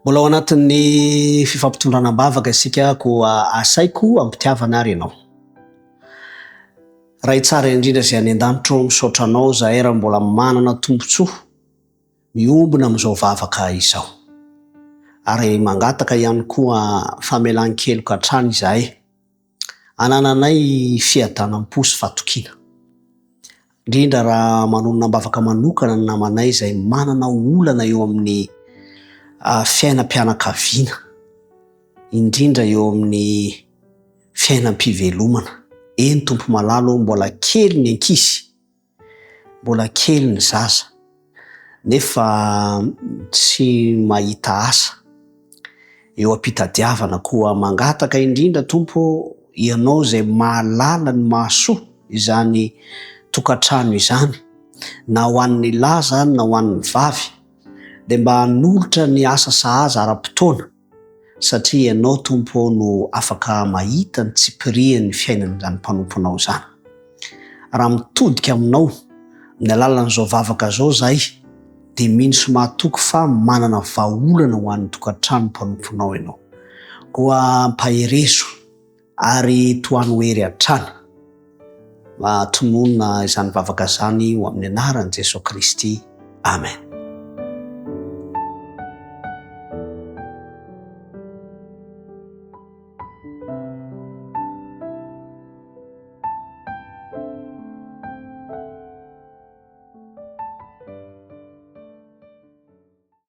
Mbola ao anatin'ny fifampitondranam-bavaka isika ko asaiko ampitiavana ary ianao. Raha tsara indrindra izay any an-danitro misaotra anao zahay raha mbola manana tombontsoa miombona amin'izao vavaka izao. Ary mangataka ihany koa famelan-keloka hatrany izahay anananay fiadanam-po sy fahatokiana. Indrindra raha manonona-bavaka manokana ny namanay izay manana olana eo amin'ny fiainam-pianakaviana, indrindra eo amin'ny fiainam-pivelomana. Eny tompo malalo, mbola kely ny ankizy, mbola kely ny zaza, nefa tsy mahita asa. Eo am-pitadiavana koa mangataka indrindra Tompo, ianao izay mahalala ny mahasoa izany tokatrano izany, na ho an'ny lahy zany na ho an'ny vavy, dia mba hanolotra ny asa sahaza ara-potoana, satria ianao Tompo no afaka mahita ny tsipirian'ny fiainan'izany mpanomponao izany. Raha mitodika aminao amin'ny alalan'izao vavaka izao zahay, dia mino sy mahatoky fa manana vahaolana ho an'ny tokatrano mpanomponao ianao. Koa mpaherezo ary toany ho hery hatrany. Tononona izany vavaka izany ho amin'ny anaran'i Jesosy Kristy. Amen.